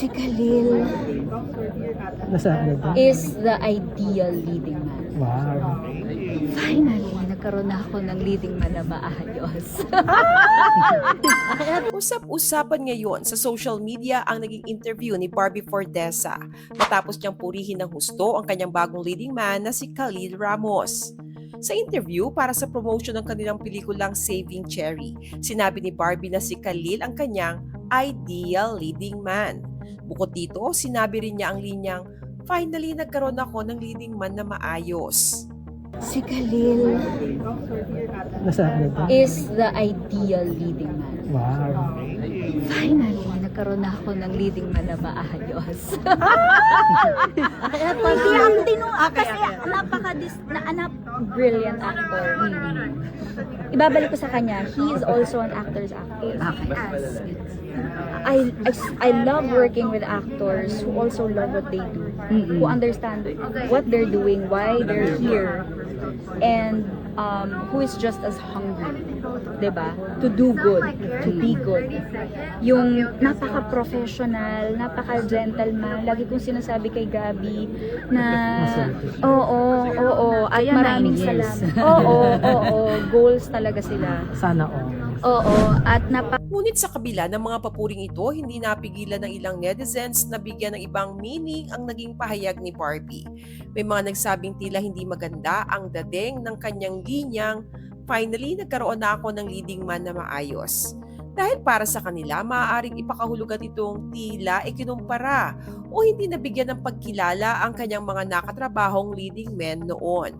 Si Khalil Nasa ano ba? is the ideal leading man. Wow. Finally, nagkaroon na ako ng leading man na maayos. Usap-usapan ngayon sa social media ang naging interview ni Barbie Fortesa matapos niyang purihin ng husto ang kanyang bagong leading man na si Khalil Ramos. Sa interview para sa promotion ng kanilang pelikulang Saving Cherry, sinabi ni Barbie na si Khalil ang kanyang ideal leading man. Bukod dito, sinabi rin niya ang linyang, "Finally, nagkaroon ako ng leading man na maayos." Si Khalil Nasa ano ba? is the ideal leading man. Wow. Finally, nagkaroon na ako ng leading man na maayos. Hindi ako kasi Brilliant actor. Ibabalik ko sa kanya, he is also an actor's actor. I love working with actors who also love what they do, who understand what they're doing, why they're here, and who is just as hungry, 'di ba? To do good, to be good. Yung napaka-professional, napaka-gentleman. Lagi kong sinasabi kay Gabi na oo, at Kaya maraming 9 years. salamat. Oo, goals talaga sila. Sana all. Oo, at Ngunit sa kabila ng mga papuring ito, hindi napigilan ng ilang netizens na bigyan ng ibang meaning ang naging pahayag ni Barbie. May mga nagsabing tila hindi maganda ang dating ng kanyang linyang, "Finally, nagkaroon na ako ng leading man na maayos." Dahil para sa kanila, maaaring ipakahulugan itong tila ikinumpara o hindi nabigyan ng pagkilala ang kanyang mga nakatrabahong leading men noon.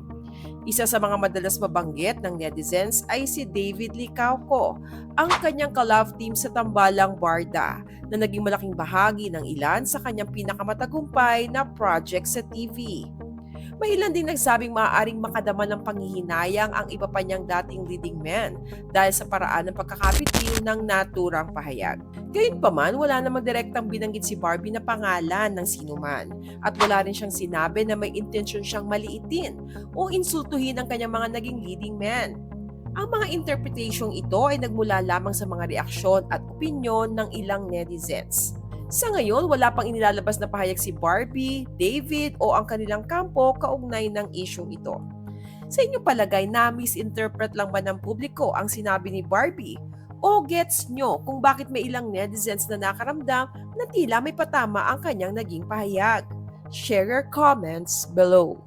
Isa sa mga madalas mabanggit ng netizens ay si David Licauco, ang kanyang ka-love team sa Tambalang Barda na naging malaking bahagi ng ilan sa kanyang pinakamatagumpay na project sa TV. May ilan din nagsabing maaaring makadama ng panghihinayang ang iba pa niyang dating leading men dahil sa paraan ng pagkakapitil ng naturang pahayag. Gayunpaman, wala namang direktang binanggit si Barbie na pangalan ng sinuman at wala rin siyang sinabi na may intensyon siyang maliitin o insultuhin ang kanyang mga naging leading men. Ang mga interpretasyong ito ay nagmula lamang sa mga reaksyon at opinyon ng ilang netizens. Sa ngayon, wala pang inilalabas na pahayag si Barbie, David o ang kanilang kampo kaugnay ng isyong ito. Sa inyong palagay, na-misinterpret lang ba ng publiko ang sinabi ni Barbie? O gets nyo kung bakit may ilang netizens na nakaramdam na tila may patama ang kanyang naging pahayag? Share your comments below.